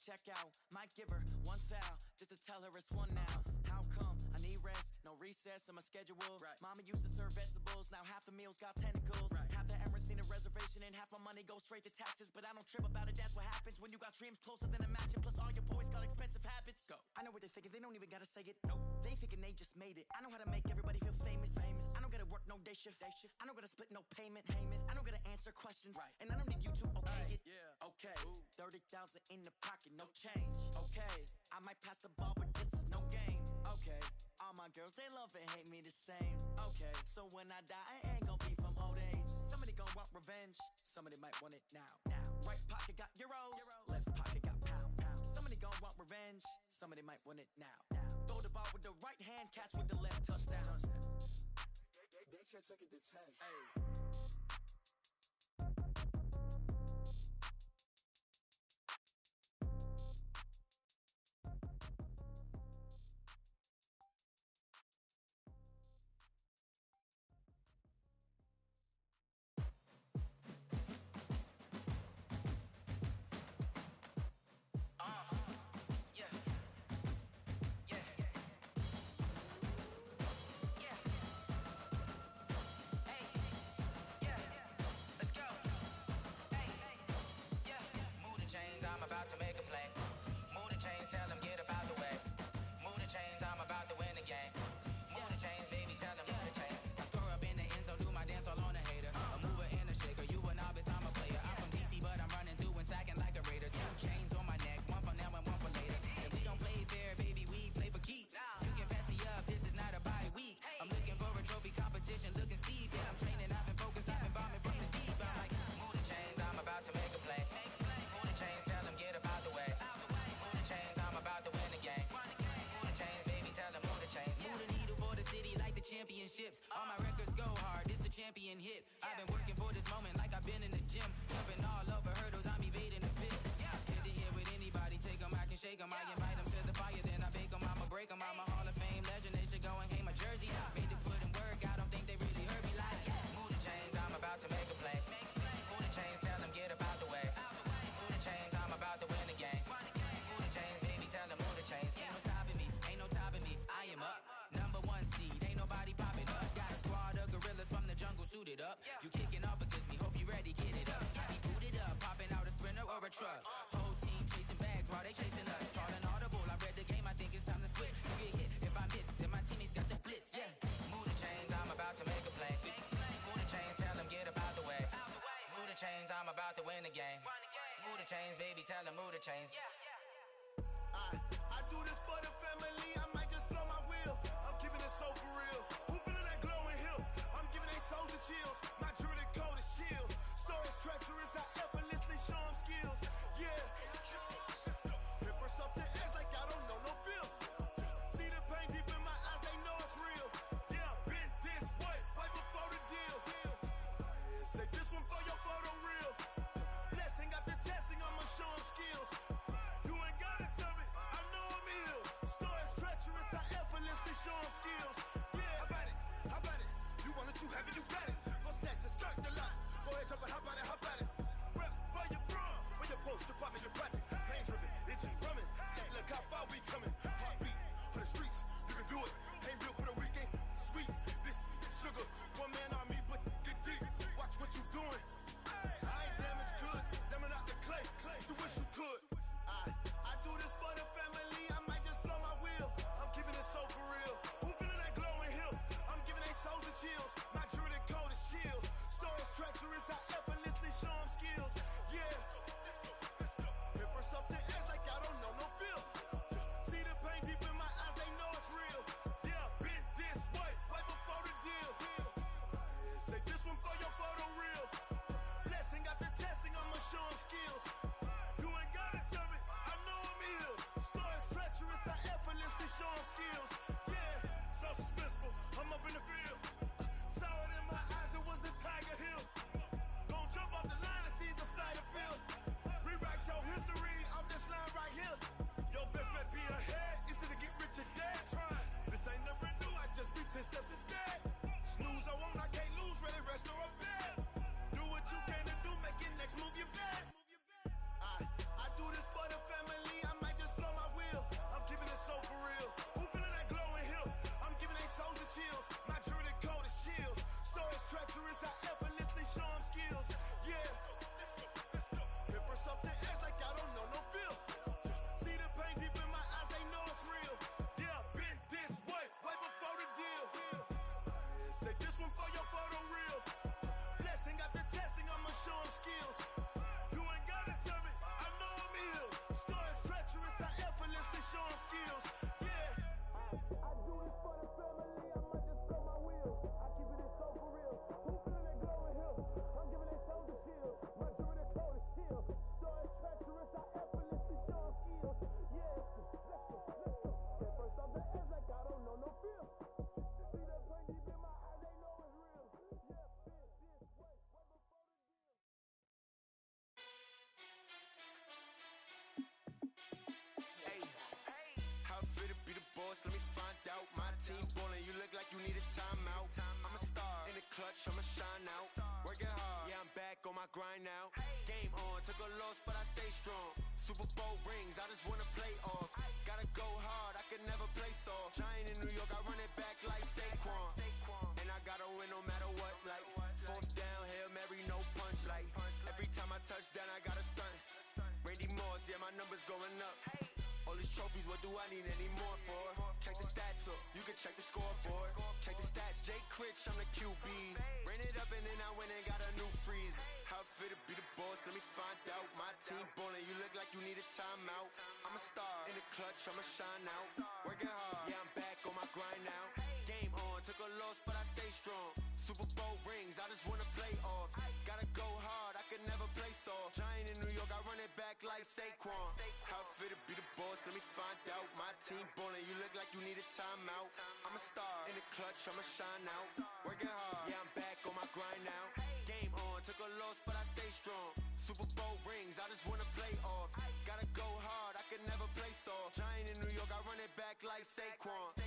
check out. Might give her one thou, just to tell her it's one now. How come? I need rest, no recess in my schedule. Right. Mama used to serve vegetables, now half the meals got tentacles. Right. Half the Emirates need a reservation and half my money goes straight to taxes. But I don't trip about it, that's what happens when you got dreams closer than a mansion. Plus all your boys got expensive habits. Go. I know what they're thinking, they don't even gotta say it. Nope. They thinking they just made it. I know how to make everybody feel famous. I don't gotta work no day shift. I don't gotta split no payment. I don't gotta answer questions. Right. And I don't need you to okay it. Yeah. Okay. 30,000 in the pocket, no change. Okay. I might pass the ball, but this is no game. Okay. All my girls, they love and hate me the same. Okay. So when I die, I ain't gonna be from old age. Somebody gon' want revenge. Somebody might want it now. Right pocket got euros. Left pocket got pounds. Somebody gon' want revenge. Somebody might want it now. Throw the ball with the right hand, catch with the left, touchdown. They can't take it to 10. Hey. I'm about to make a play. Move the chains, tell them get up out the way. Move the chains, I'm about to win the game. Move the chains, baby, tell them move the chains. I score up in the end zone, do my dance all on a hater. A mover and a shaker, you a novice, I'm a player. I'm from DC, but I'm running through and sacking like a raider. 2 chains on my neck, one for now and one for later. And we don't play fair, baby, we play for keeps. You can pass me up, this is not a bye week. I'm looking for a trophy competition, looking steep. Yeah, I'm training, I've been focused, I've been bombing from the deep. I'm like, move the chains, I'm about to make a play. Move the chains, tell them get up out the way. Move the chains, I'm about to win the game. Move the chains, baby, tell them move the chains. Move the needle for the city like the championships. All my records go hard, this a champion hit. I've been working for this moment like I've been in the gym. Jumping all over hurdles, I'm evading the pit. Hit the hit with anybody, take them, I can shake them. I invite them to the fire, then I bake them, I'ma break them. I'm a Hall of Fame legend, they should go and hang my jersey. Made to put in work, I don't think they really heard me like. Move the chains, I'm about to make a play. Move the chains, tell them get up out the way. Move the chains, I'm about to win the game. Move the chains, baby, tell them move the chains. Ain't no stopping me, ain't no topping me. I am up, #1 seed, ain't nobody popping up. Got a squad of gorillas from the jungle suited up. You kicking off against me, hope you ready, get it up. I be booted up, popping out a Sprinter or a truck. Whole team chasing bags while they chasing us. Calling audible, I read the game, I think it's time to switch. You get hit if I miss, then my teammates got the blitz, yeah. Move the chains, I'm about to make a play. Move the chains, tell them get up out the way. Move the chains, I'm about to win the game. Move the chains, baby, tell them move the chains. I do this for the family, I might just blow my wheel. I'm keeping it so for real. Who feeling that glowing hill? I'm giving they souls the chills. My jewelry cold is chill. Stories treacherous, I effortlessly show them skills. Yeah. Paper stuff the edge like I don't know no feel. See the pain deep in my eyes, they know it's real. Yeah, been this way, way before the deal. Say this one for your photo reel. Blessing after testing, I'ma show them skills. You ain't gotta tell me, I know I'm ill. Stories treacherous, I effortlessly show them skills. Yeah, how about it? You want it, you have it, you got it. Go snatch it, skirt the lot. Go ahead, jump it, how about it? Rep where you from? Where you post, department, your projects. Pain driven, itching, drumming. Look how far we coming. Heartbeat on the streets, you can do it. Ain't built for the weekend, sweet. This sugar, one man army, but get deep. Watch what you doing. I ain't damaged goods, damn out the clay. You wish you could. I do this for the family, I might just blow my wheel. I'm keeping it so for real. Who feeling that glowing hill? I'm giving they souls the chills. My jewelry cold is chill. Stories treacherous, I effortlessly show them skills. Yeah. Paper stuff the edge like I don't know no feel. See the pain deep in my eyes, they know it's real. Yeah, been this way, way before the deal. Say this one for your photo reel. Blessing after testing, I'ma show them skills. You ain't gotta tell me, I know I'm ill. Stories treacherous, I effortlessly show them skills. Yeah, so suspenseful, I'm up in the field. Saw it in my eyes, it was the Tiger Hill. Gon' jump off the line and see the flight of field. Rewrite your history off this line right here. Your best bet be ahead, easy to get rich or dead. Trying, this ain't never new, I just be 10 steps instead. Snooze I won't, I can't lose, ready, rest or a bed. Do what you can to do, make your next move your best. I do this for the family, skills. Yeah. I do this for the family, I might just blow my wheels. I keep it so for real. Who feeling that glowing hill? I'm giving they soldier chills. My jewelry the coldest chill. Stories treacherous, I effortlessly show them skills. Yeah, let's go. At first off the edge like I don't know no fear. See that pain deep in my eyes, they know it's real. Yeah, this way, right before the deal. Hey, how fit to be the boss? Let me find out. My team ballin', you look like you need a timeout. I'm a star in the clutch, I'ma shine out. Working hard, yeah, I'm back on my grind now. Game on, took a loss, but I stay strong. Super Bowl rings, I just wanna play off. Gotta go hard, I can never play soft. Giant in New York, I run it back like Saquon. And I gotta win no matter what, like fourth down, Hail Mary, no punch. Like every time I touch down, I gotta stunt. Randy Moss, yeah, my numbers going up. All these trophies, what do I need any more for? Check the stats up, you can check the scoreboard. Check the stats, Jay Critch, I'm the QB. Ran it up and then I went and got a new freeze. How fit to be the boss, let me find out. My team ballin', you look like you need a timeout. I'm a star in the clutch, I'ma shine out. Working hard, yeah, I'm back on my grind now. Game on, took a loss, but I stay strong. Super Bowl rings, I just wanna play off. Gotta go hard, I can never play soft. Giant in New York, I run it back like Saquon. How fit to be the boss, let me find out. My team ballin', you look like you need a timeout. I'm a star in the clutch, I'ma shine out. Working hard, yeah, I'm back on my grind now. Game on, took a loss, but I stay strong. Super Bowl rings, I just wanna play off. Gotta go hard, I can never play soft. Giant in New York, I run it back like Saquon.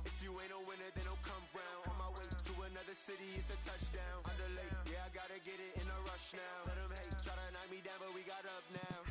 If you ain't a winner, then don't come round. On my way to another city, it's a touchdown. Underlay, yeah, I gotta get it in a rush now. Let them hate, try to knock me down, but we got up now.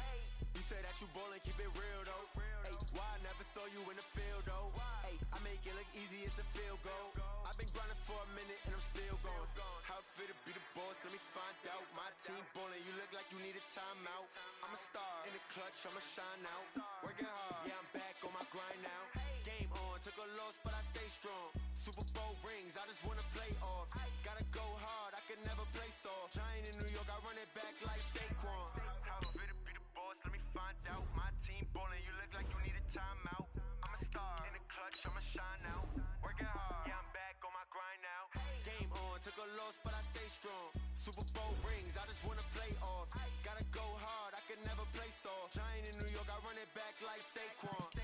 You say that you ballin', keep it real though. Hey, why I never saw you in the field though? Hey, I make it look easy, it's a field goal. I've been grinding for a minute and I'm still going. How fit to be the boss, let me find out. My team ballin', you look like you need a timeout. I'm a star in the clutch, I'ma shine out. Working hard, yeah, I'm back on my grind now. Game on, took a loss, but I stay strong. Super Bowl rings, I just wanna play off. Gotta go hard, I can never play soft. Giant in New York, I run it back like Saquon. How fit to be the boss, let me find out. My team ballin', you look like you need a timeout. I'm a star in the clutch, I'ma shine out. Working hard, yeah, I'm back on my grind now. Game on, took a loss, but I stay strong. Super Bowl rings, I just wanna play off. Gotta go hard, I can never play soft. Giant in New York, I run it back like Saquon.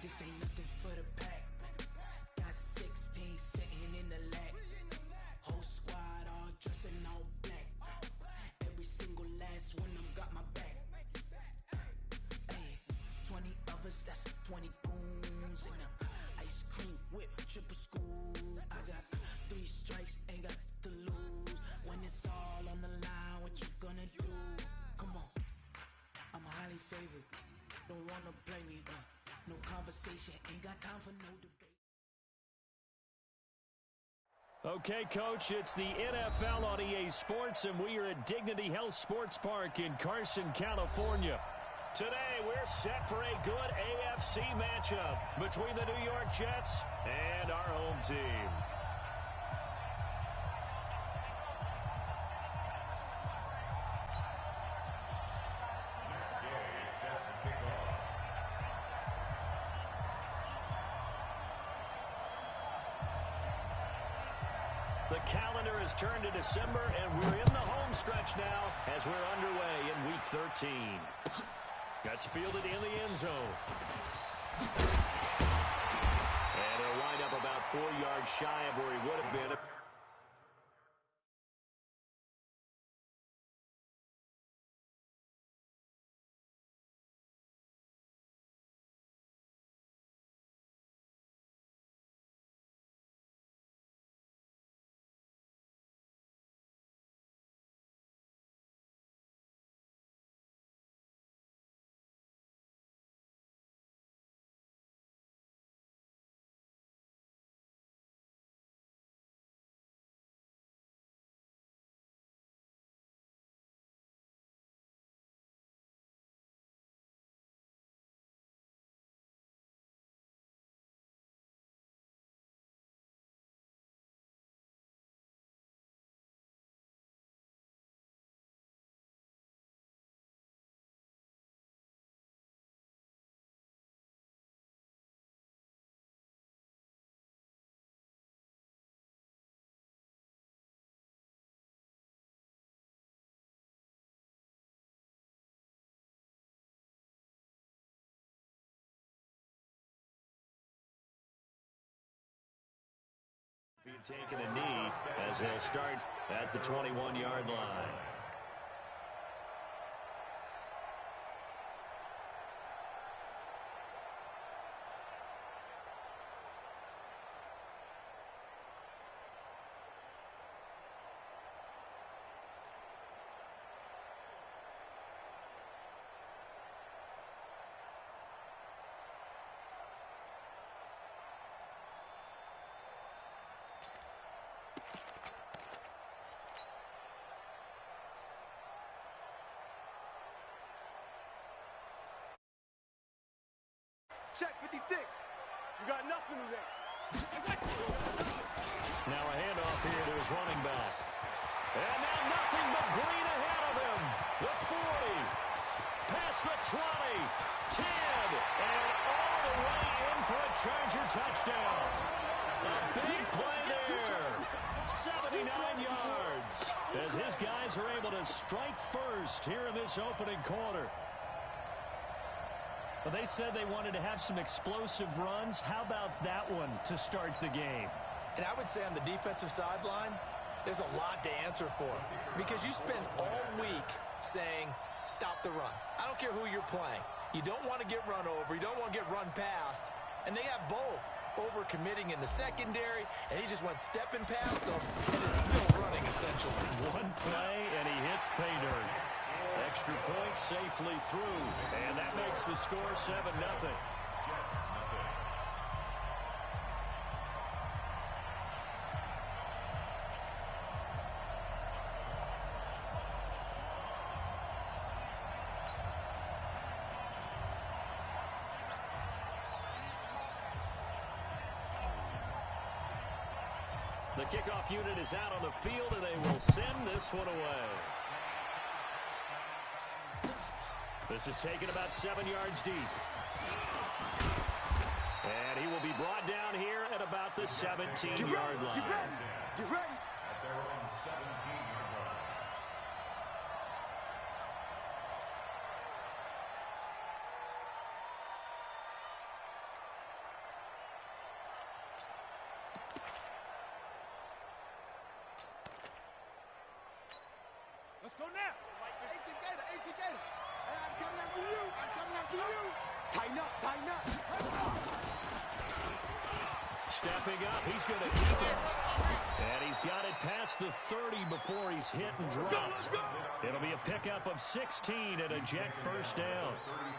This ain't nothing for the pack. Got 16 sitting in the lap. Whole squad all dressing all black. Every single last one of them got my back. Hey, 20 of us, that's 20 goons. And ice cream whip, triple school. I got 3 strikes, ain't got to lose. When it's all on the line, what you gonna do? Come on, I'm highly favored. Don't wanna blame me, no conversation, ain't got time for no debate. Okay, Coach, it's the NFL on EA Sports, and we are at Dignity Health Sports Park in Carson, California. Today, we're set for a good AFC matchup between the New York Jets and our home team. The calendar has turned to December, and we're in the home stretch now as we're underway in Week 13. That's fielded in the end zone. And he'll wind up about 4 yards shy of where he would have been. Taking a knee as they'll start at the 21-yard line. Check 56. You got nothing today. Now a handoff here to his running back. And now nothing but green ahead of him. The 40. Past the 20. 10. And all the way in for a Charger touchdown. A big play there. 79 yards. As his guys are able to strike first here in this opening quarter. Well, they said they wanted to have some explosive runs. How about that one to start the game? And I would say on the defensive sideline, there's a lot to answer for. Because you spend all week saying, stop the run. I don't care who you're playing. You don't want to get run over. You don't want to get run past. And they have both. Overcommitting in the secondary, and he just went stepping past them and is still running, essentially. One play, and he hits pay dirt. Extra point safely through, and that makes the score 7-0. The kickoff unit is out on the field, and they will send this one away. This is taken about 7 yards deep. And he will be brought down here at about the 17-yard line. Get ready. At their own 17-yard line. Let's go now. AT Gator. Hey, I'm coming after you. Tighten up. Stepping up, he's going to keep it. And he's got it past the 30 before he's hit and dropped. It'll be a pickup of 16 and a Jet first down.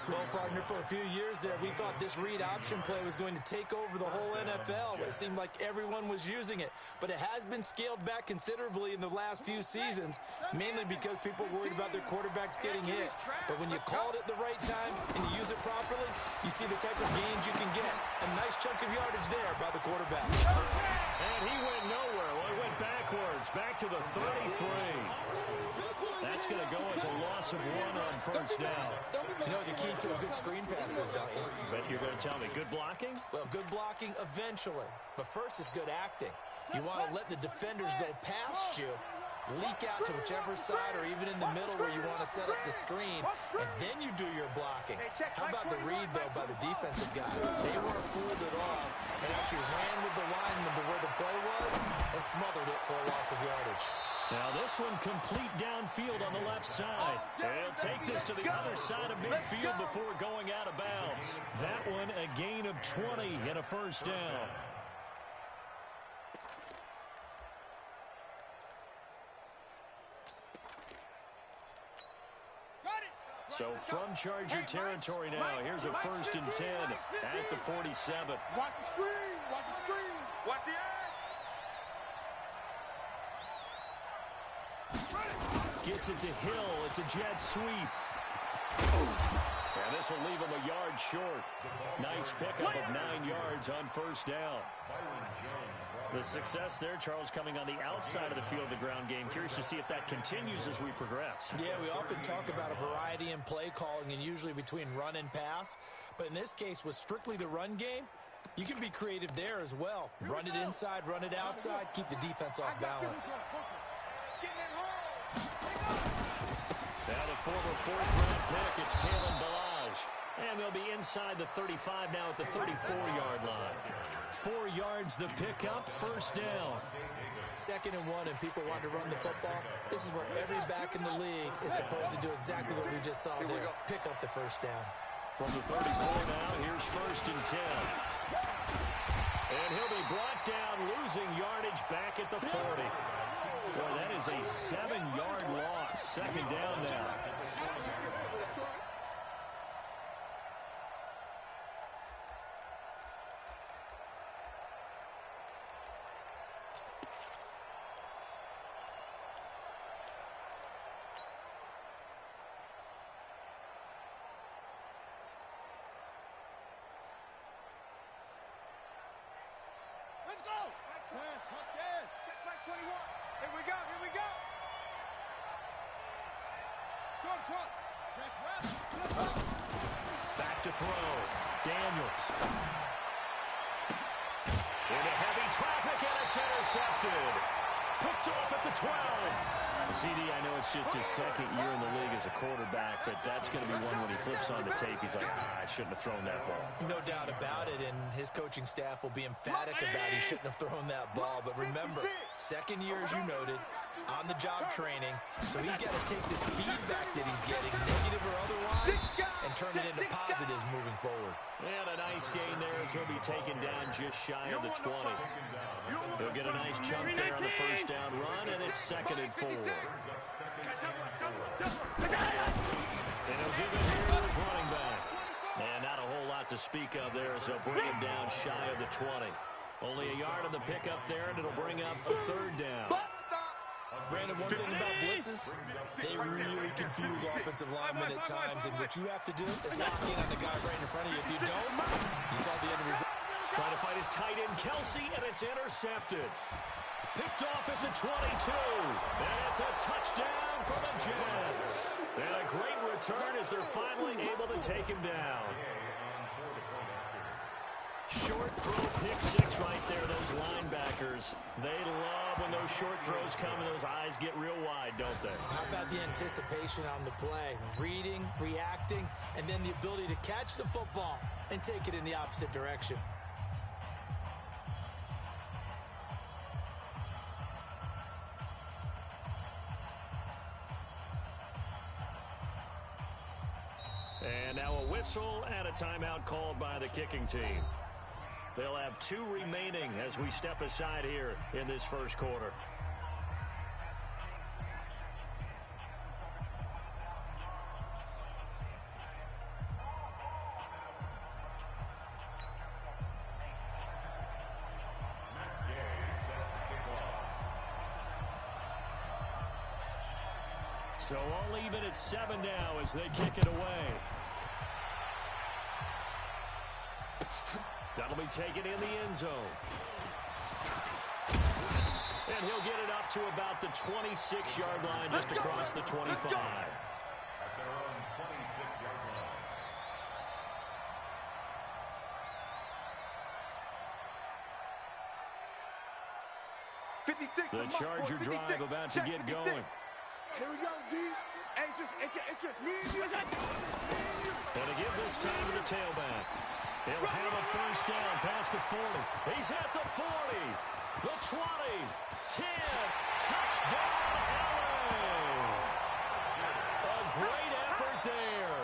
Well, partner, for a few years there, we thought this read option play was going to take over the whole NFL. It seemed like everyone was using it. But it has been scaled back considerably in the last few seasons, mainly because people worried about their quarterbacks getting hit. But when you call it at the right time and you use it properly, you see the type of gains you can get. A nice chunk of yardage there by the quarterback. And he went nowhere. Well, he went backwards, back to the 33. That's going to go as a loss of 1 on first down. You know the key to a good screen pass is, don't you? But you're going to tell me, good blocking? Well, good blocking eventually. But first is good acting. You want to let the defenders go past you, leak out to whichever side or even in the middle where you want to set up the screen, and then you do your blocking. How about the read, though, by the defensive guys? They weren't fooled at all and actually ran with the lineman to where the play was and smothered it for a loss of yardage. Now this one complete downfield on the left side. They'll take this to the other side of midfield before going out of bounds. That one a gain of 20 and a first down. So from Charger territory now, here's a 1st and 10 at the 47. Watch the screen. Watch the edge. Gets it to Hill. It's a jet sweep. And this will leave him a yard short. Nice pickup of 9 yards on first down. The success there, Charles, coming on the outside of the field, the ground game. Curious to see if that continues as we progress. Yeah, we often talk about a variety in play calling and usually between run and pass. But in this case, with strictly the run game, you can be creative there as well. Run it inside, run it outside, keep the defense off balance. Now the former 4th-round pick, it's Kalen Balazs. And they'll be inside the 35 now at the 34-yard line. 4 yards the pickup, first down. 2nd and 1, and people want to run the football. This is where every back in the league is supposed to do exactly what we just saw there. Pick up the first down. From the 34 now, here's 1st and 10. And he'll be brought down, losing yardage back at the 40. Boy, that is a 7-yard loss. 2nd down now. Let's go! Trans, Husky, set back 21. Here we go, here we go. Trump. Jack West. Back to throw. Daniels. Into heavy traffic, and it's intercepted. Picked off at the 12. CD, I know it's just his 2nd year in the league as a quarterback, but that's going to be one when he flips on the tape. He's like, I shouldn't have thrown that ball. No doubt about it, and his coaching staff will be emphatic about he shouldn't have thrown that ball. But remember, 2nd year, as you noted, on-the-job training, so he's got to take this feedback that he's getting, negative or otherwise, and turn it into positives moving forward. And a nice gain there as he'll be taken down just shy of the 20. He'll get a nice chunk there on the first down run, and it's 2nd and 4. And he'll give it here to his running back. And not a whole lot to speak of there as they'll bring him down shy of the 20. Only a yard on the pickup there, and it'll bring up a 3rd down. Brandon, one thing about blitzes, they really confuse offensive linemen at times, and what you have to do is lock in on the guy right in front of you. If you don't, you saw the end result. Trying to fight his tight end, Kelsey, and it's intercepted. Picked off at the 22. And it's a touchdown for the Jets. And a great return as they're finally able to take him down. Short throw, pick 6 right there. Those linebackers, they love when those short throws come and those eyes get real wide, don't they? How about the anticipation on the play? Reading, reacting, and then the ability to catch the football and take it in the opposite direction. And now a whistle and a timeout called by the kicking team. They'll have 2 remaining as we step aside here in this first quarter. So all even at 7 now as they kick it away. That'll be taken in the end zone. And he'll get it up to about the 26-yard line, just across the 25. At their own 26-yard line. The Charger drive about to get going. Here we go, D. Hey, it's just me and you. And to give this time to the tailback. He'll have a first down past the 40. He's at the 40. The 20. 10. Touchdown, LA. A great effort there.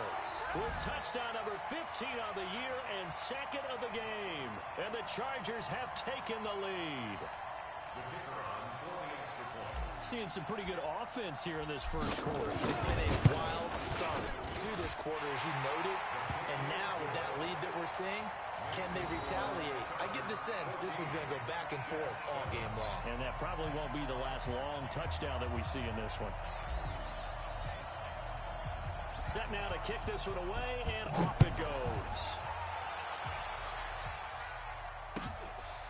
With touchdown number 15 on the year and 2nd of the game. And the Chargers have taken the lead. The kicker on for the extra point. Seeing some pretty good offense here in this first quarter. It's been a wild start to this quarter, as you noted. And now with that lead that we're seeing, can they retaliate? I get the sense this one's going to go back and forth all game long. And that probably won't be the last long touchdown that we see in this one. Set now to kick this one away, and off it goes.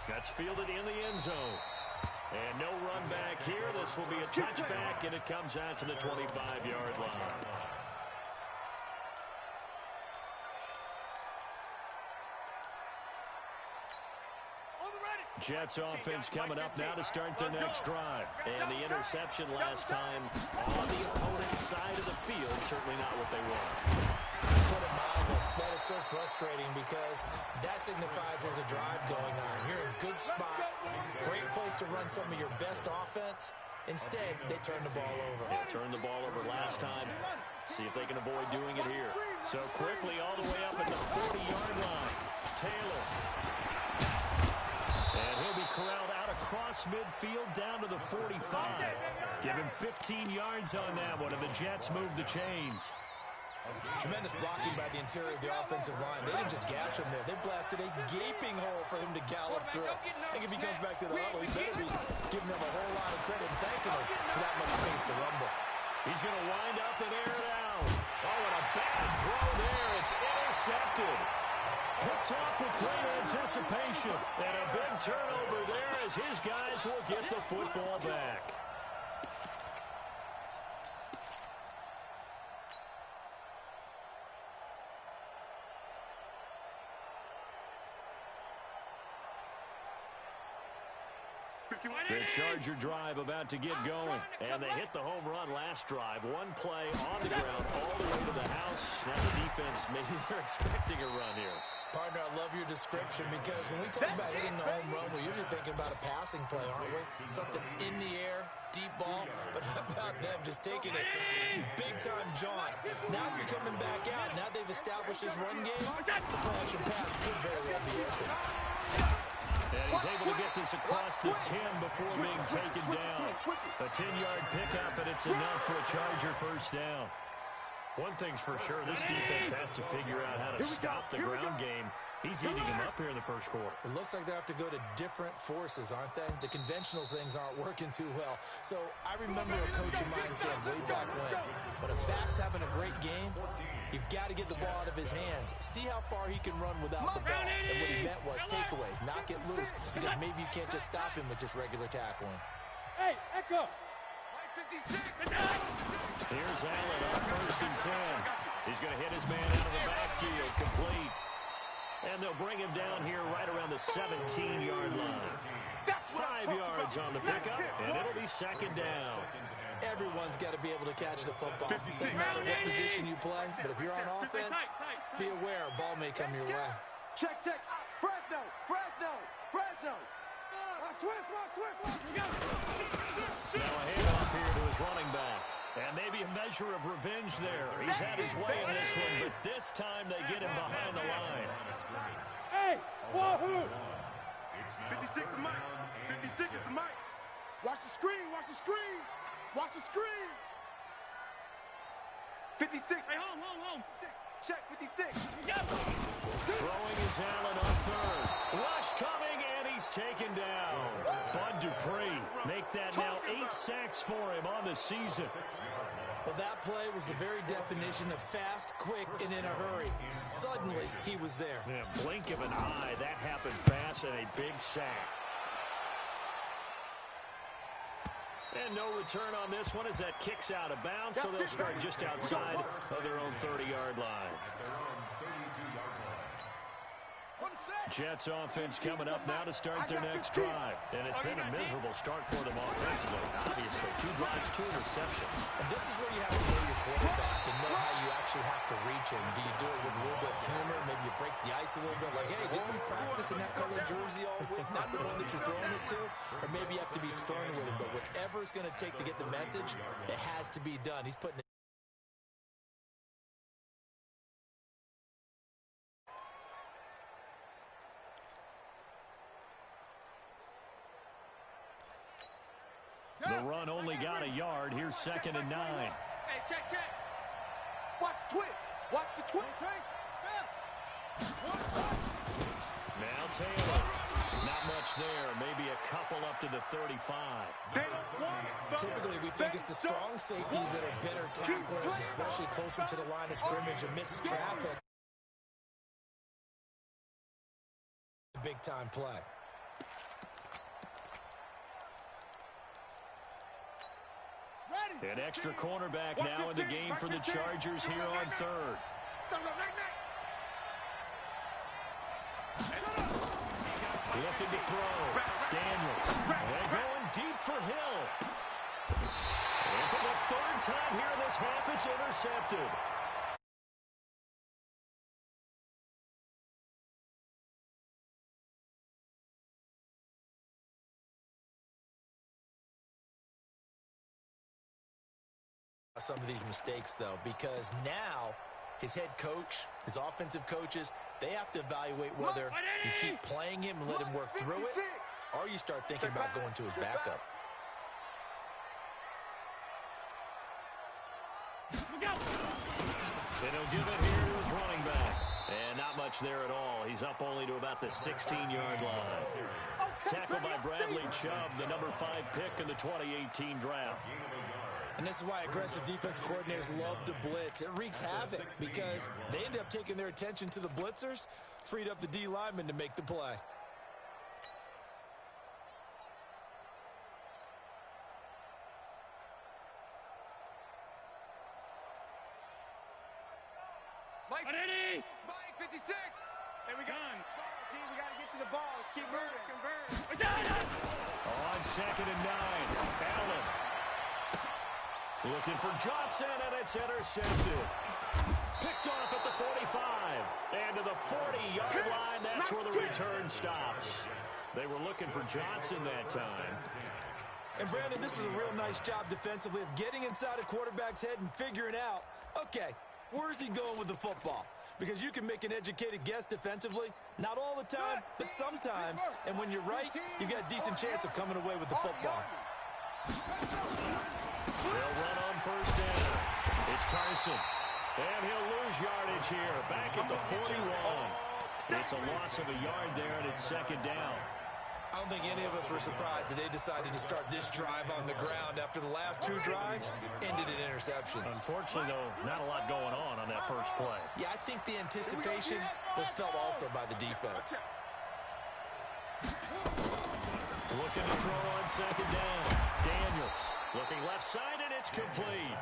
That's fielded in the end zone. And no run back here. This will be a touchback, and it comes out to the 25-yard line. Jets offense coming up now to start their next drive. And the interception last time on the opponent's side of the field, certainly not what they want. Put it mildly. That is so frustrating because that signifies there's a drive going on. You're in a good spot, great place to run some of your best offense. Instead, they turn the ball over. Yeah, turned the ball over last time. See if they can avoid doing it here. So quickly all the way up at the 40-yard line. Taylor. And he'll be corralled out across midfield down to the 45. Give him 15 yards on that one, and the Jets move the chains. Tremendous blocking by the interior of the offensive line. They didn't just gash him there. They blasted a gaping hole for him to gallop through. I think if he comes back to the huddle, he better be giving them a whole lot of credit and thanking them for that much space to rumble. He's going to wind up and air it out. Oh, and a bad throw there. It's intercepted. Picked off with great anticipation. And a big turnover there as his guys will get the football back. The Charger drive about to get going. And they hit the home run last drive. One play on the ground all the way to the house. Now the defense, maybe they're expecting a run here. Partner, I love your description because when we talk about hitting the home run, we're usually thinking about a passing play, aren't we? Something in the air, deep ball. But how about them just taking it big-time jaunt? Now if you're coming back out, now they've established this run game, the play-action pass could very well be open. And he's able to get this across the 10 before being taken down. A 10-yard pickup, and it's enough for a Charger first down. One thing's for sure, this defense has to figure out how to stop the ground game. He's eating him up here in the first quarter. It looks like they have to go to different forces, aren't they? The conventional things aren't working too well. So I remember a coach of mine saying way back when a back's having a great game, you've got to get the ball out of his hands. See how far he can run without the ball. And what he meant was takeaways, not get loose, because maybe you can't just stop him with just regular tackling. Hey, Echo. Here's Allen on 1st and 10. He's going to hit his man out of the backfield, complete. And they'll bring him down here right around the 17-yard line. 5 yards on the pickup, and it'll be second down. Everyone's got to be able to catch the football. No matter what position you play, but if you're on offense, be aware a ball may come your way. Check. Fresno. Now a handoff here to his running back. And maybe a measure of revenge there. He's had his way in this one, but this time they get him behind the line. Hey, wahoo! 56 is Mike. 56 is the Mike. Watch the screen. 56. Hey, home. Check 56. Throwing is Allen on 3rd. Rush coming, and he's taken down. Bud Dupree make that now 8 sacks for him on the season. Well, that play was the very definition of fast, quick, and in a hurry. Suddenly, he was there. Yeah, blink of an eye, that happened fast, and a big sack. And no return on this one as that kicks out of bounds, so they'll start just outside of their own 30-yard line. Jets offense coming up now to start their next drive. And it's been a miserable start for them offensively. Obviously, 2 drives, 2 interceptions. And this is where you have to know your quarterback and know how you actually have to reach him. Do you do it with a little bit of humor? Maybe you break the ice a little bit. Like, hey, didn't we practice in that color jersey all week? Not the one that you're throwing it to. Or maybe you have to be stern with him. But whatever it's going to take to get the message, it has to be done. He's putting it. The run only got a yard. Here's 2nd and 9. Hey, check. Watch the twist. Now Taylor. Not much there. Maybe a couple up to the 35. Typically, we think it's the strong safeties that are better tacklers, especially closer to the line of scrimmage amidst traffic. Big-time play. An extra cornerback now in the game for the Chargers here on 3rd. Looking to throw. Daniels. And going deep for Hill. And for the 3rd time here in this half, it's intercepted. some of these mistakes, though, because now his head coach, his offensive coaches, they have to evaluate whether you keep playing him and let him work through it, or you start thinking about going to his backup. And he'll give it here to his running back. And not much there at all. He's up only to about the 16-yard line. Tackled by Bradley Chubb, the number 5 pick in the 2018 draft. And this is why aggressive defense coordinators love to blitz. It wreaks havoc because they end up taking their attention to the blitzers, freed up the D lineman to make the play. Mike 56. Here we go. Team, we got to get to the ball. Let's keep moving. On 2nd and 9, Allen. Looking for Johnson, and it's intercepted. Picked off at the 45. And to the 40-yard line, that's where the return stops. They were looking for Johnson that time. And, Brandon, this is a real nice job defensively of getting inside a quarterback's head and figuring out, okay, where's he going with the football? Because you can make an educated guess defensively, not all the time, but sometimes. And when you're right, you've got a decent chance of coming away with the football. They'll run on 1st down. It's Carson. And he'll lose yardage here, back at the 41. It's a loss of a yard there, and it's 2nd down. I don't think any of us were surprised that they decided to start this drive on the ground after the last 2 drives ended in interceptions. Unfortunately, though, not a lot going on that first play. Yeah, I think the anticipation was felt also by the defense. Looking to throw on 2nd down. Daniels looking left side, and it's complete.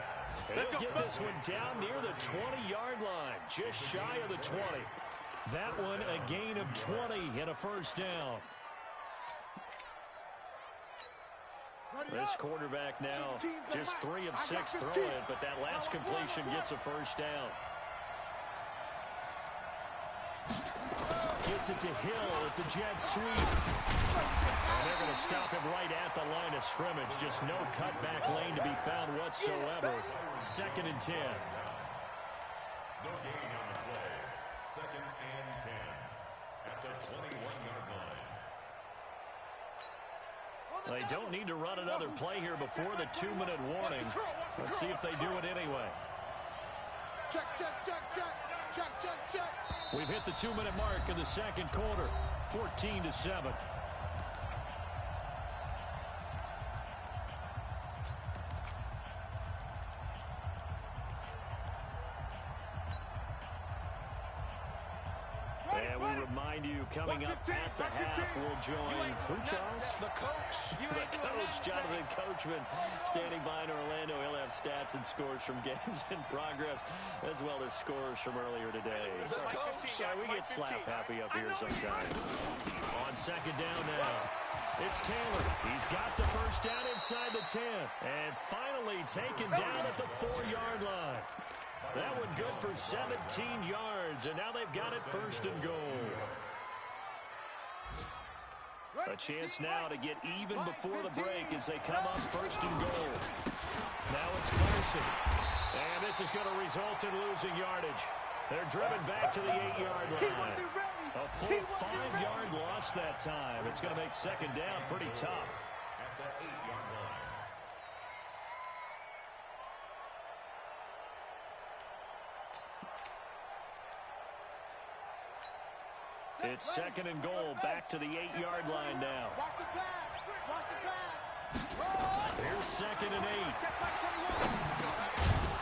And he'll get this one down near the 20-yard line, just shy of the 20. That one a gain of 20 and a 1st down. This quarterback now just 3 of 6 throwing, but that last completion gets a 1st down. Gets it to Hill. It's a jet sweep. And they're going to stop him right at the line of scrimmage. Just no cutback lane to be found whatsoever. 2nd and 10. No gain on the play. 2nd and 10 at the 21-yard line. They don't need to run another play here before the 2-minute warning. Let's see if they do it anyway. Check, check, check, check. Check, check, check. We've hit the 2-minute mark in the 2nd quarter. 14-7. And we remind you, coming up at the half, we'll join who, Charles? The coach. The coach, Jonathan Coachman, standing by in Orlando. He'll have stats and scores from games in progress, as well as scores from earlier today. The coach. Yeah, we get slap happy up here sometimes. On 2nd down now, it's Taylor. He's got the 1st down inside the 10. And finally taken down at the 4-yard line. That one good for 17 yards, and now they've got it 1st and goal. A chance now to get even before the break as they come up 1st and goal. Now it's Carson. And this is going to result in losing yardage. They're driven back to the 8-yard line. A full 5-yard loss that time. It's going to make 2nd down pretty tough. At the 8-yard line. It's 2nd and goal, back to the 8-yard line now. Watch the pass. Watch the pass. Here's 2nd and 8.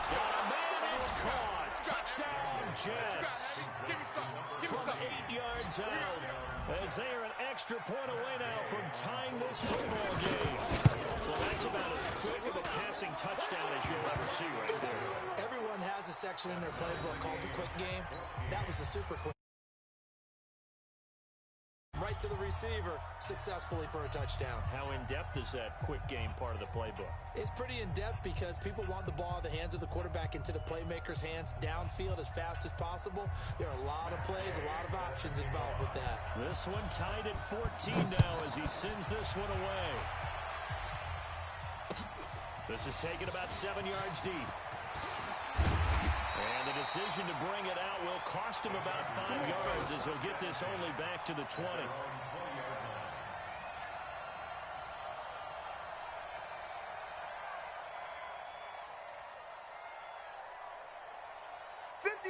Got a man, it's caught. Touchdown, Jets. Give me something. Give me From something. 8 yards out, as they are an extra point away now from tying this football game. Well, that's about as quick of a passing touchdown as you'll ever see right there. Everyone has a section in their playbook called the quick game. That was a super quick. Right to the receiver successfully for a touchdown. How in-depth is that quick game part of the playbook? It's pretty in-depth because people want the ball in the hands of the quarterback into the playmaker's hands downfield as fast as possible. There are a lot of plays, a lot of options involved with that. This one tied at 14 now as he sends this one away. This is taken about 7 yards deep. decision to bring it out will cost him about 5 yards as he'll get this only back to the 20.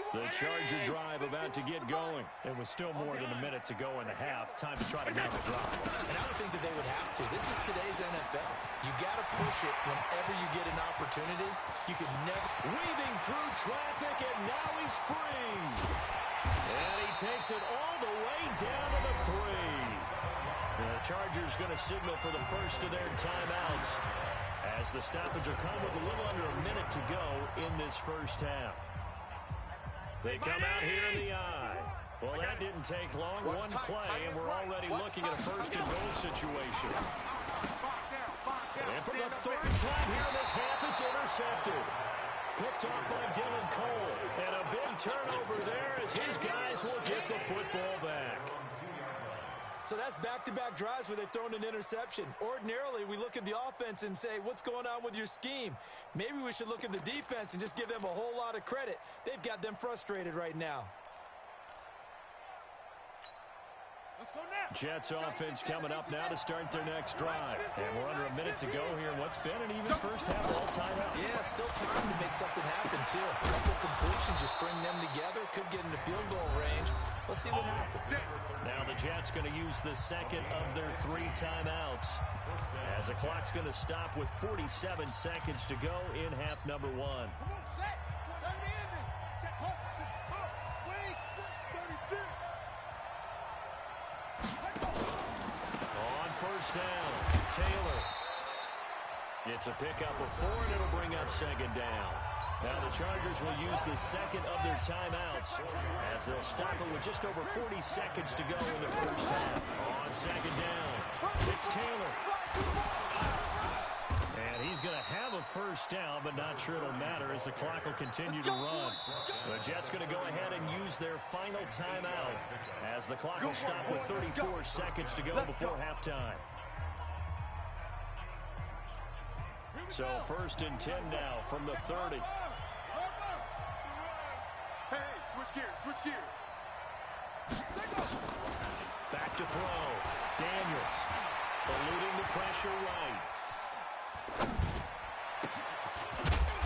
The Charger drive about to get going. It was still more than a minute to go in the half. Time to try to make a drive. And I don't think that they would have to. This is today's NFL. You got to push it whenever you get an opportunity. You can never... Weaving through traffic, and now he's free. And he takes it all the way down to the 3. And the Chargers going to signal for the first of their timeouts as the stoppage will come with a little under a minute to go in this first half. They come out here in the eye. Well, that didn't take long. One play, and we're already looking at a first-and-goal situation. And for the third time here in this half, it's intercepted. Picked off by Dylan Cole. And a big turnover there as his guys will get the football back. So that's back-to-back drives where they've thrown an interception. Ordinarily, we look at the offense and say, what's going on with your scheme? Maybe we should look at the defense and just give them a whole lot of credit. They've got them frustrated right now. Let's go now. Jets offense coming up now to start their next drive. And we're under a minute to go here in what's been an even first half all time out. Yeah, still time to make something happen, too. A couple completions, you string them together, could get into field goal range. Let's see what happens. Now the Jets going to use the second of their 3 timeouts as the clock's going to stop with 47 seconds to go in half number 1. Come on, set. Time to end it. Check. Wait. 36. On first down, Taylor. It's a pickup of 4, and it'll bring up second down. Now the Chargers will use the second of their timeouts as they'll stop it with just over 40 seconds to go in the first half. On second down, it's Taylor. And he's going to have a first down, but not sure it'll matter as the clock will continue to run. The Jets going to go ahead and use their final timeout as the clock will stop with 34 seconds to go before halftime. So first and 10 now from the 30. Hey, switch gears. Back to throw. Daniels eluding the pressure right.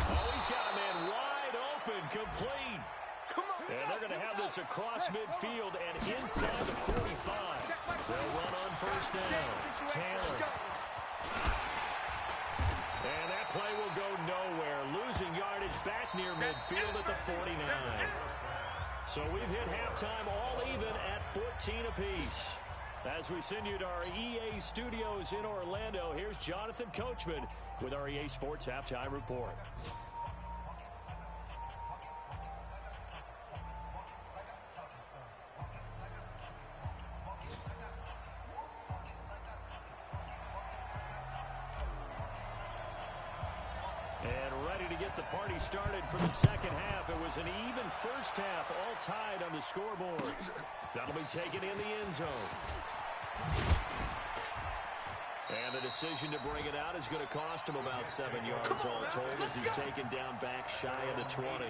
Oh, he's got a man wide open, complete. And they're going to have this across midfield and inside the 45. They'll run on first down. Taylor. And that play will go nowhere. Losing yardage back near midfield at the 49. So we've hit halftime all even at 14 apiece. As we send you to our EA studios in Orlando, here's Jonathan Coachman with our EA Sports Halftime Report. The party started for the second half. It was an even first half, all tied on the scoreboard. That'll be taken in the end zone. And the decision to bring it out is going to cost him about 7 yards all told as he's taken down back shy of the 20.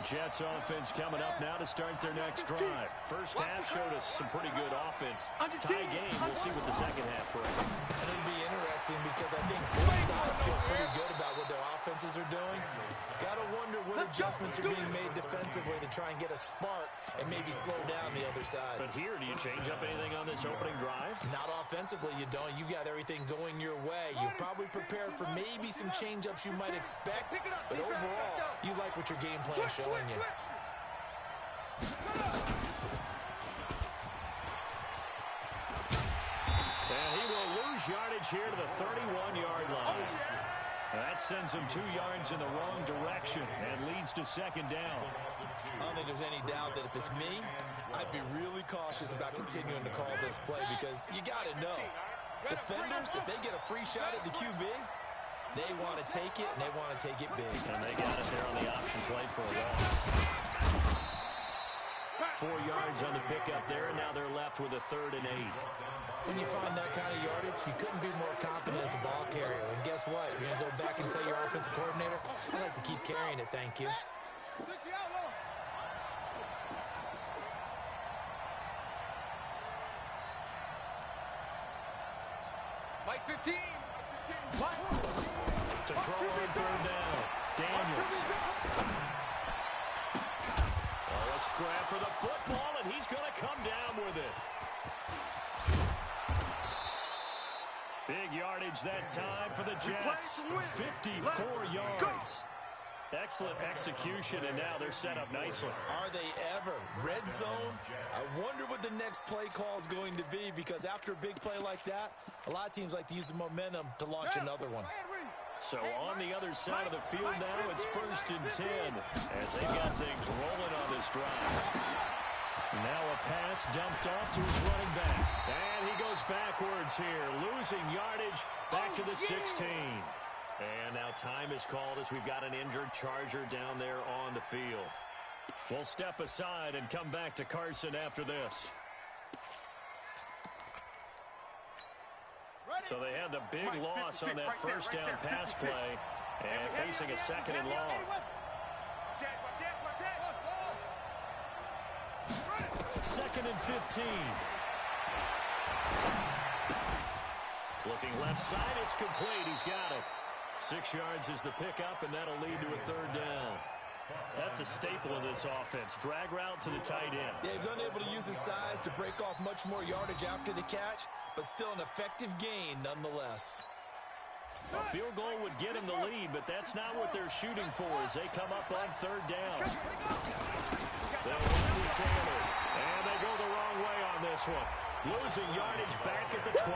Jets offense coming up now to start their next drive. First half showed us some pretty good offense. Tie game. We'll see what the second half brings. And it'll be interesting because I think both sides feel pretty good about what their offenses are doing. Got to wonder what adjustments are being made defensively to try and get a spark and maybe slow down the other side. But here, do you change up anything on this opening drive? Not offensively, you don't. You got everything going your way. You've probably prepared for maybe some change-ups you might expect, but overall, you like what your game plan is showing you. And he will lose yardage here to the 31-yard line. That sends him 2 yards in the wrong direction and leads to second down. I don't think there's any doubt that if it's me, I'd be really cautious about continuing to call this play because you got to know, defenders, if they get a free shot at the QB, they want to take it, and they want to take it big. And they got it there on the option play for a loss. 4 yards on the pickup there, and now they're left with a 3rd and 8. When you find that kind of yardage, you couldn't be more confident as a ball carrier. And guess what? You're going to go back and tell your offensive coordinator, I'd like to keep carrying it, thank you. 60 outlaw. Mike 15. Mike. To throw on third down. Daniels. Oh, a scrap for the football, and he's going to come down with it. Big yardage that time for the Jets. 54 yards. Excellent execution, and now they're set up nicely. Are they ever? Red zone? I wonder what the next play call is going to be, because after a big play like that, a lot of teams like to use the momentum to launch another one. So on the other side of the field now, it's 1st and 10 as they've got things rolling on this drive. Now a pass dumped off to his running back. And he goes backwards here, losing yardage back to the 16. And now time is called as we've got an injured Charger down there on the field. We'll step aside and come back to Carson after this. So they had the big loss on that first down pass play and facing a second and long. Second and 15. Looking left side, it's complete. He's got it. 6 yards is the pickup, and that'll lead to a third down. That's a staple of this offense. Drag route to the tight end. Yeah, he was unable to use his size to break off much more yardage after the catch, but still an effective gain nonetheless. A field goal would get him the lead, but that's not what they're shooting for as they come up on third down. They'll run Taylor, and they go the wrong way on this one. Losing yardage back at the 12.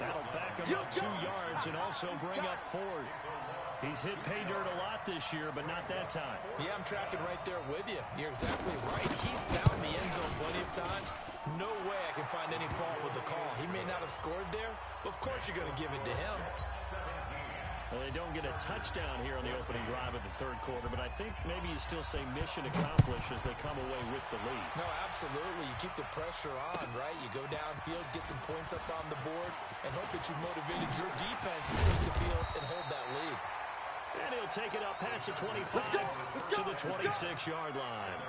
That'll back him up 2 yards and also bring up 4th. He's hit pay dirt a lot this year, but not that time. Yeah, I'm tracking right there with you. You're exactly right. He's found the end zone plenty of times. No way I can find any fault with the call. He may not have scored there, but of course you're going to give it to him. Well, they don't get a touchdown here on the opening drive of the third quarter, but I think maybe you still say mission accomplished as they come away with the lead. No, absolutely. You keep the pressure on, right? You go downfield, get some points up on the board, and hope that you motivated your defense to take the field and hold that lead. And he'll take it up past the 25 to the 26-yard line.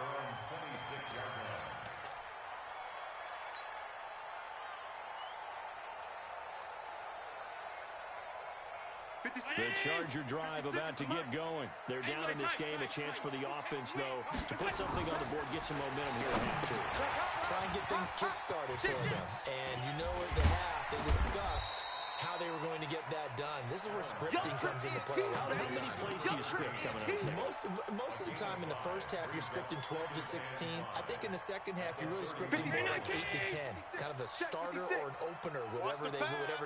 The Charger drive about to get going. They're down in this game. A chance for the offense, though, to put something on the board, get some momentum here at half. Try and get things kick-started for them. And you know at the half, they discussed how they were going to get that done. This is where scripting comes into play a lot of the time. How many plays do you script coming out? Most of the time in the first half, you're scripting 12 to 16. I think in the second half, you're really scripting more like 8 to 10. Kind of a starter or an opener, whatever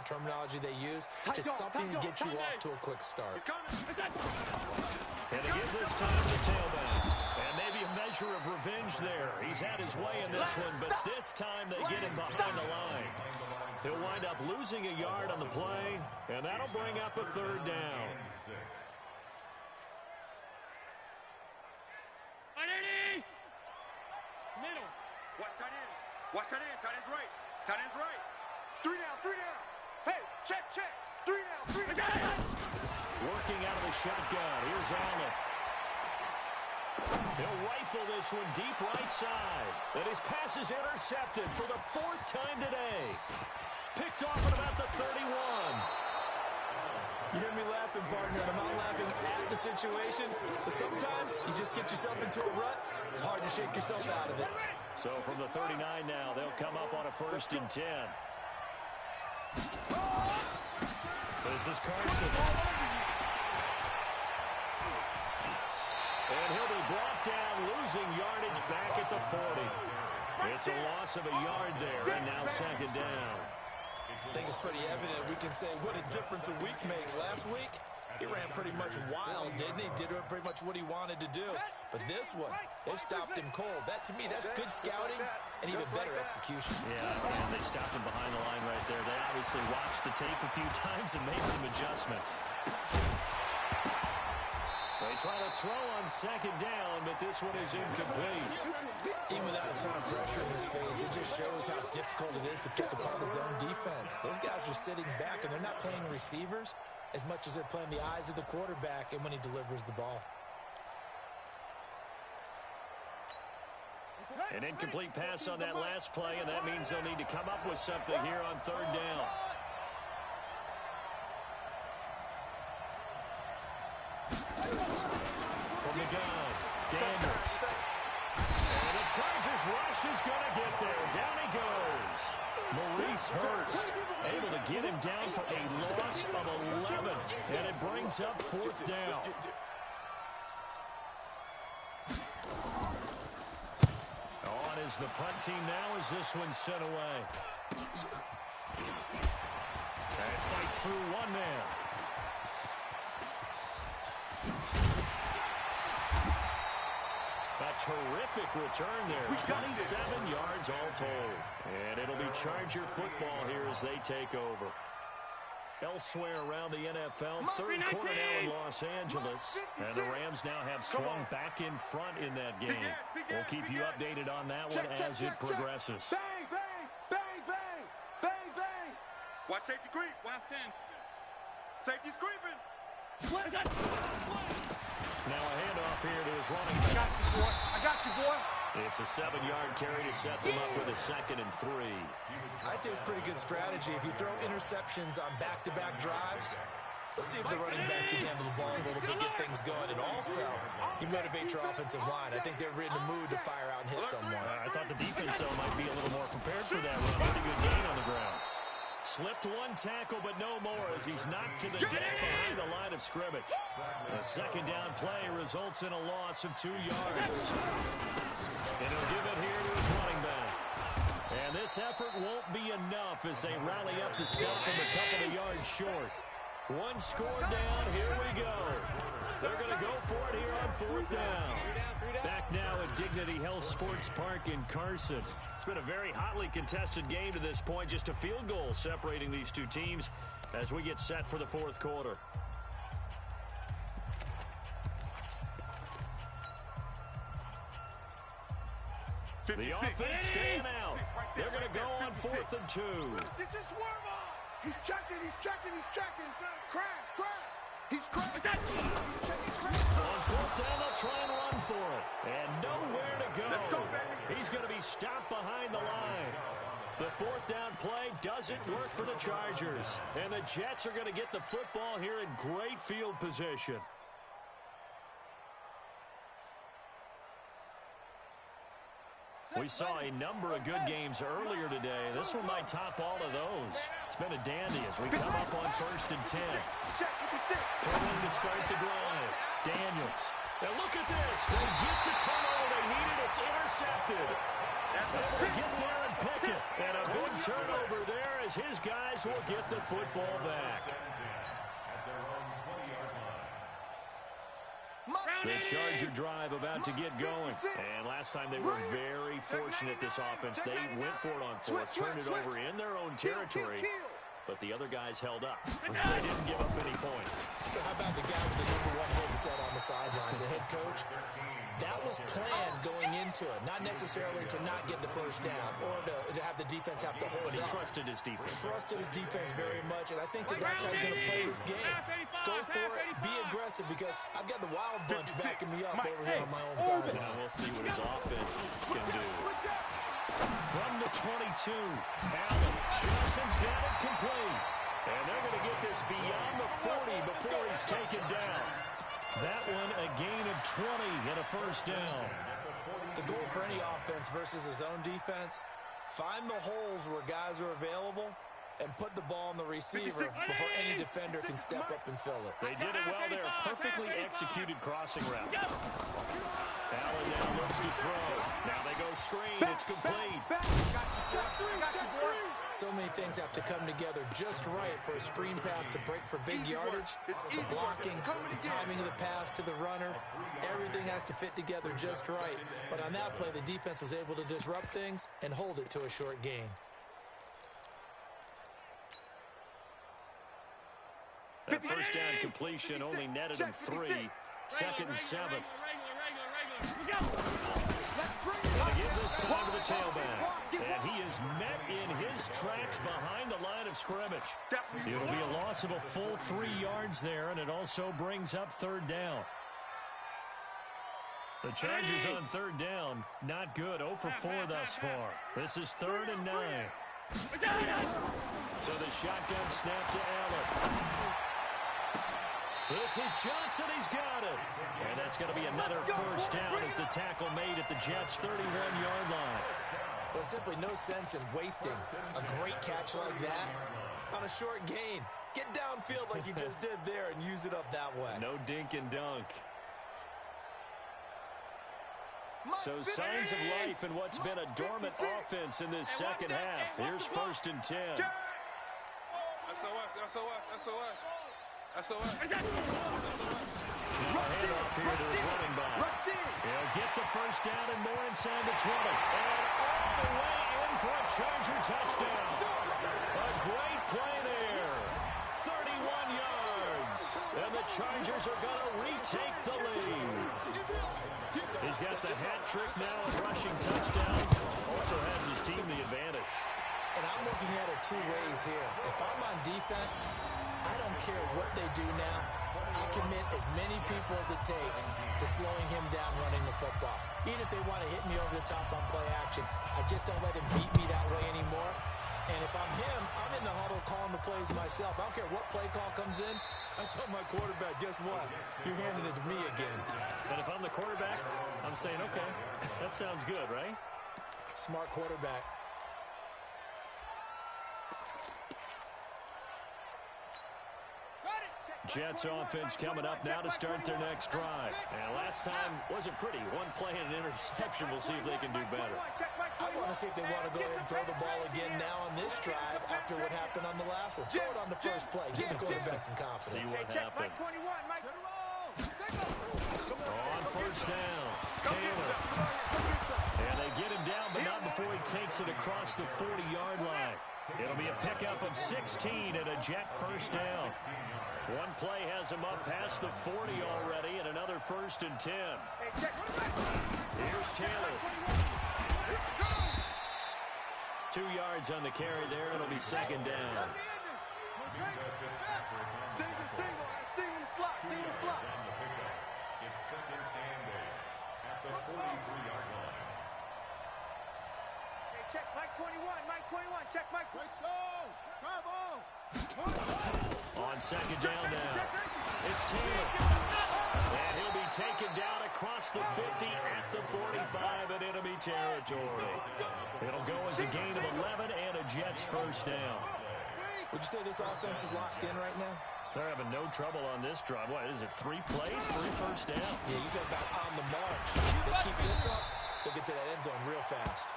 terminology they use. Just something to get you off to a quick start. And again this time to the tailback. And maybe a measure of revenge there. He's had his way in this one, but this time they get him behind the line. He'll wind up losing a yard on the play, and that'll bring up a third down. Middle. Watch tight end. Watch tight end. Tight end's right. Tight end's right. 3 down. 3 down. Hey, check. 3 down. 3 down. Working out of the shotgun. Here's Allen. He'll rifle this one deep right side. And his pass is intercepted for the 4th time today. Picked off at about the 31. You hear me laughing, partner, and I'm not laughing at the situation, but sometimes you just get yourself into a rut. It's hard to shake yourself out of it. So from the 39 now, they'll come up on a 1st and 10. This is Carson. And he'll be brought down, losing yardage back at the 40. It's a loss of a yard there, and now 2nd down. I think it's pretty evident. We can say what a difference a week makes. Last week, he ran pretty much wild, didn't he? Did pretty much what he wanted to do. But this one, they've stopped him cold. That, to me, that's good scouting and even better execution. Yeah, and they stopped him behind the line right there. They obviously watched the tape a few times and made some adjustments. They try to throw on 2nd down, but this one is incomplete. Even without a ton of pressure in this phase, it just shows how difficult it is to pick apart his own defense. Those guys are sitting back, and they're not playing receivers as much as they're playing the eyes of the quarterback and when he delivers the ball. An incomplete pass on that last play, and that means they'll need to come up with something here on third down. From the gun, Daniels. And the Chargers rush is going to get there. Down he goes. Maurice Hurst able to get him down for a loss of 11, and it brings up fourth down. On is the punt team now as this one's sent away. And it fights through one man. A terrific return there. 27 yards all told. And it'll be Charger football here as they take over. Elsewhere around the NFL, third quarter now in Los Angeles. And the Rams now have swung back in front in that game. We'll keep you updated on that one as it progresses. Bang, bang, bang, bang, bang, bang. Watch safety creep. Safety's creeping. Now a handoff here to his running back. I got you, boy. It's a 7-yard carry to set them up with a 2nd and 3. I'd say it's pretty good strategy. If you throw interceptions on back-to-back drives, let's see if the running backs can handle the ball a little bit, get things going, and also you motivate your offensive line. I think they're in the mood to fire out and hit someone. I thought the defense, though, might be a little more prepared for that run. Pretty good gain on the ground. Slipped one tackle, but no more as he's knocked to the deck behind the line of scrimmage. A 2nd down play results in a loss of 2 yards. And he'll give it here to his running back. And this effort won't be enough as they rally up to stop him a couple of yards short. One score down, here we go. They're going to go for it here on 4th down. Back now at Dignity Health Sports Park in Carson. It's been a very hotly contested game to this point. Just a field goal separating these two teams as we get set for the 4th quarter. The offense staying out. They're going to go on 4th and 2. Get your swerve on. He's checking. Crash. He's crashed. On 4th down, they'll try and run for it. And nowhere to go. Let's go, baby. He's going to be stopped behind the line. The 4th down play doesn't work for the Chargers. And the Jets are going to get the football here in great field position. We saw a number of good games earlier today. This one might top all of those. It's been a dandy as we come up on 1st and 10. Throwing to start the drive. Daniels. Now look at this. They get the turnover they needed. It's intercepted. Able to get there and pick it. And a big turnover there as his guys will get the football back. The Charger drive about to get going. And last time they were very fortunate, this offense. They went for it on 4th, turned it over in their own territory. But the other guys held up. They didn't give up any points. So how about the guy with the #1 headset on the sidelines, the head coach? That was planned going into it, not necessarily to not get the 1st down or to have the defense have to hold But he up. trusted his defense. Trusted his defense very much, and I think that's how he's going to play this game. Go for it, be aggressive, because I've got the Wild Bunch backing me up over here on my own side. Now we'll see what his offense can do. From the 22, Allen. Johnson's got it complete. And they're going to get this beyond the 40 before he's taken down. That one a gain of 20 and a 1st down. The goal for any offense versus his own defense, find the holes where guys are available and put the ball on the receiver before any defender can step up and fill it. They did it well there. Perfectly executed crossing route. Allen now looks to throw. Now they go screen. It's complete. So many things have to come together just right for a screen pass to break for big yardage. The blocking, the timing of the pass to the runner, everything has to fit together just right. But on that play, the defense was able to disrupt things and hold it to a short gain. That 1st down completion only netted him 3. 2nd and 7. Going to give this time to the tailback. And he is met in his tracks behind the line of scrimmage. It'll be a loss of a full 3 yards there, and it also brings up 3rd down. The Chargers on third down. Not good. 0 for 4 thus far. This is 3rd and 9. So the shotgun snap to Allen. This is Johnson. He's got it. And that's going to be another first down as the tackle made at the Jets' 31-yard line. There's simply no sense in wasting a great catch like that on a short gain. Get downfield like you just did there and use it up that way. No dink and dunk. So signs of life in what's been a dormant offense in this second half. Here's 1st and 10. SOS, SOS, SOS. SOS. Now a handoff here to his running back. He'll get the first down and more inside the 20. And all the way in for a Charger touchdown. A great play there. 31 yards. And the Chargers are going to retake the lead. He's got the hat trick now of rushing touchdowns. Also has his team the advantage. And I'm looking at it two ways here. If I'm on defense, I don't care what they do now. I commit as many people as it takes to slowing him down running the football. Even if they want to hit me over the top on play action, I just don't let him beat me that way anymore. And if I'm him, I'm in the huddle calling the plays myself. I don't care what play call comes in. I tell my quarterback, guess what? You're handing it to me again. And if I'm the quarterback, I'm saying, okay, that sounds good, right? Smart quarterback. Jets offense coming up now to start their next drive. And last time wasn't pretty. One play and an interception. We'll see if they can do better. I want to see if they want to go ahead and throw the ball again now on this drive after what happened on the last one. Throw it on the first play. Give the quarterback some confidence. See what happens. On first down, Taylor. And they get him down, but not before he takes it across the 40-yard line. It'll be a pickup of 16 and a Jet first down. One play has him up past the 40 already, and another 1st and 10. Here's Taylor. 2 yards on the carry there. It'll be 2nd down. It's 2nd and 8 at the 43-yard line. Check Mike 21, Mike 21, check Mike 21. On 2nd down now, it's Taylor. And he'll be taken down across the 50 at the 45 in enemy territory. It'll go as a gain of 11 and a Jets first down. Would you say this offense is locked in right now? They're having no trouble on this drive. What is it, 3 plays, 3 first downs? Yeah, you talk about on the march. They keep this up, they'll get to that end zone real fast.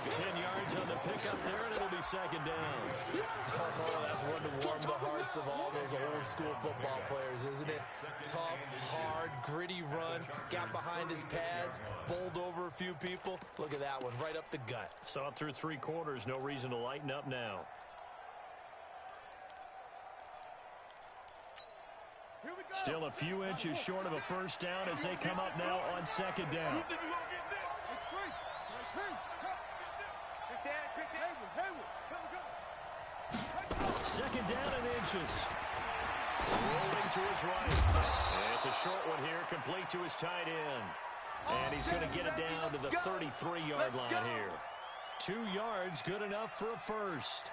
10 yards on the pickup there, and it'll be 2nd down. Oh, that's one to warm the hearts of all those old school football players, isn't it? Tough, hard, gritty run, got behind his pads, bowled over a few people. Look at that one, right up the gut. Saw it through 3 quarters, no reason to lighten up now. Still a few inches short of a first down as they come up now on 2nd down. 2nd down and inches. Rolling to his right. And it's a short one here, complete to his tight end. And he's going to get it down to the 33-yard line here. 2 yards, good enough for a first.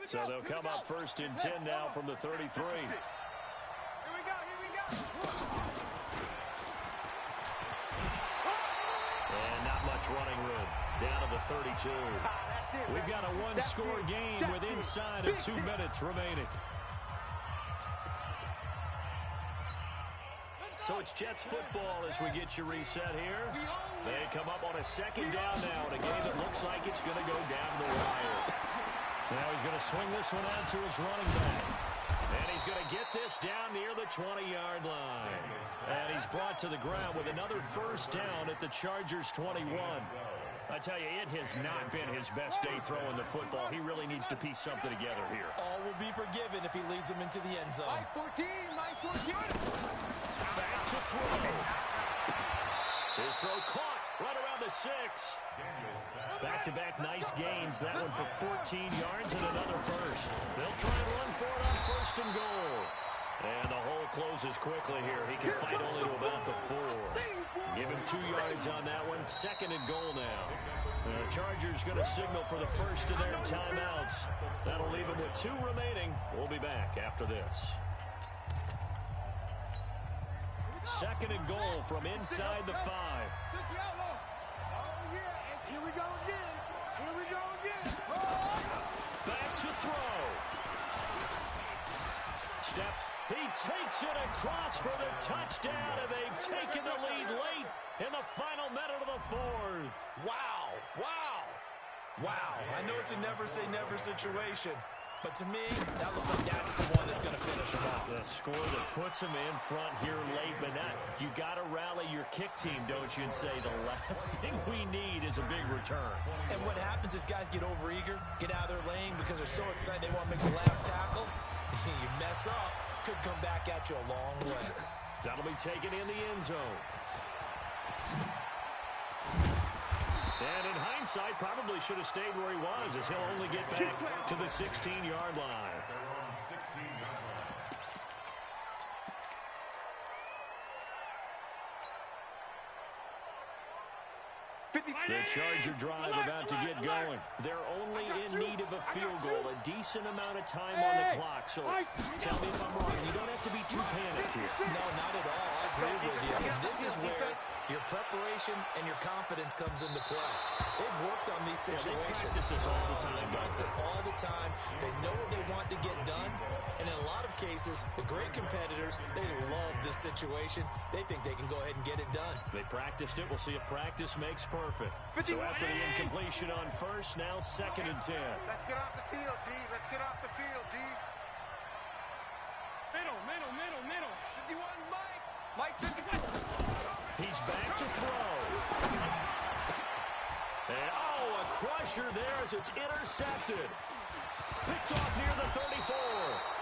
So they'll come up 1st and 10 now from the 33. Here we go. And not much running room. Down to the 32. We've got a 1-score game with inside of 2 minutes remaining. So it's Jets football as we get you reset here. They come up on a 2nd down now in a game that looks like it's going to go down the wire. Now he's going to swing this one out to his running back. And he's going to get this down near the 20-yard line. And he's brought to the ground with another first down at the Chargers' 21. I tell you, it has not been his best day throwing the football. He really needs to piece something together here. All will be forgiven if he leads them into the end zone. Mike 14, Mike 14. Back to throw. His throw caught right around the 6. Back-to-back nice gains. That one for 14 yards and another first. They'll try and run for it on 1st and goal. And the hole closes quickly here. He can fight only to about the 4. Give him 2 yards on that one. 2nd and goal now. The Chargers going to signal for the first of their timeouts. That'll leave them with 2 remaining. We'll be back after this. 2nd and goal from inside the 5. Here we go again. Here we go again. Back to throw. Step. He takes it across for the touchdown, and they've taken the lead late in the final minute of the 4th. Wow. Wow. Wow. I know it's a never-say-never situation, but to me, that looks like that's the one that's going to finish them off. The score that puts them in front here late, but not. You got to rally your kick team, don't you, and say the last thing we need is a big return. And what happens is guys get overeager, get out of their lane because they're so excited they want to make the last tackle. You mess up, could come back at you a long way. That'll be taken in the end zone. And in hindsight, probably should have stayed where he was, as he'll only get back to the 16-yard line. The Charger drive about to get going. They're only in need of a field goal, a decent amount of time on the clock. So tell me if I'm wrong. You don't have to be too panicked here. No, not at all. I agree with you. And this is where your preparation and your confidence comes into play. They've worked on these situations. They practice this all the time. They practice it all the time. They know what they want to get done. And in a lot of cases, the great competitors, they love this situation. They think they can go ahead and get it done. They practiced it. We'll see if practice makes perfect. So after the incompletion on 1st, now 2nd and 10. Let's get off the field, D. Let's get off the field, D. Middle. 51, Mike 55. He's back to throw. And, a crusher there as it's intercepted. Picked off near the 34.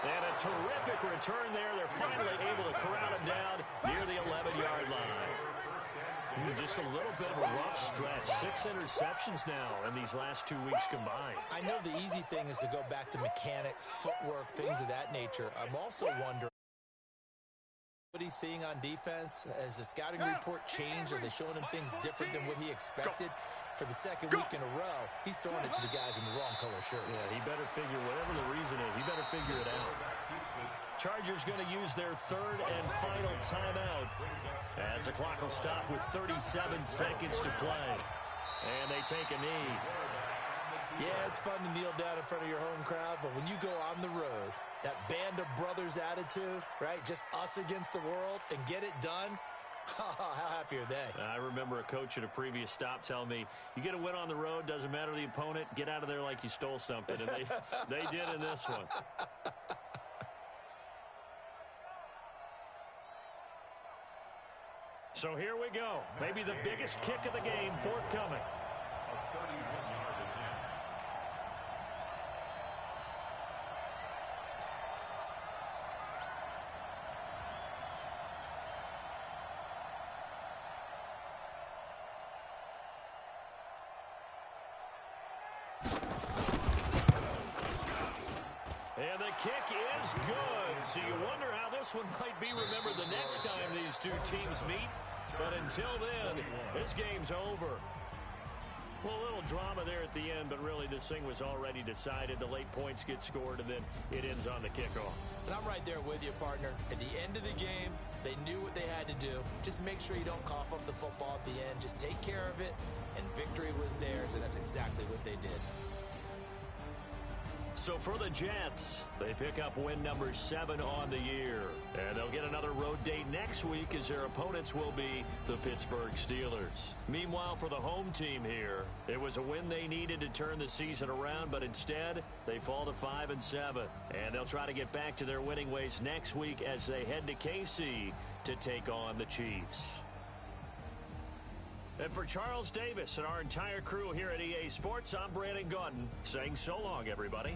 And a terrific return there. They're finally able to corral him down near the 11-yard line. Just a little bit of a rough stretch. 6 interceptions now in these last 2 weeks combined. I know the easy thing is to go back to mechanics, footwork, things of that nature. I'm also wondering what he's seeing on defense. Has the scouting report changed? Are they showing him things different than what he expected? For the 2nd week in a row, he's throwing it to the guys in the wrong color shirts. Yeah, he better figure, whatever the reason is, he better figure it out. Chargers going to use their 3rd and final timeout as the clock will stop with 37 seconds to play. And they take a knee. Yeah, it's fun to kneel down in front of your home crowd, but when you go on the road, that band of brothers attitude, right, just us against the world, and get it done, how happy are they? I remember a coach at a previous stop telling me, you get a win on the road, doesn't matter the opponent, get out of there like you stole something. And they did in this one. So here we go. Maybe the biggest kick of the game forthcoming. A 31-yard attempt. And the kick is good. So you wonder how this one might be remembered the next time these two teams meet. But until then, this game's over. Well, a little drama there at the end, but really this thing was already decided. The late points get scored, and then it ends on the kickoff. And I'm right there with you, partner. At the end of the game, they knew what they had to do. Just make sure you don't cough up the football at the end. Just take care of it, and victory was theirs, and that's exactly what they did. So for the Jets, they pick up win number 7 on the year. And they'll get another road date next week as their opponents will be the Pittsburgh Steelers. Meanwhile, for the home team here, it was a win they needed to turn the season around, but instead, they fall to 5-7. And they'll try to get back to their winning ways next week as they head to KC to take on the Chiefs. And for Charles Davis and our entire crew here at EA Sports, I'm Brandon Gaudin saying so long, everybody.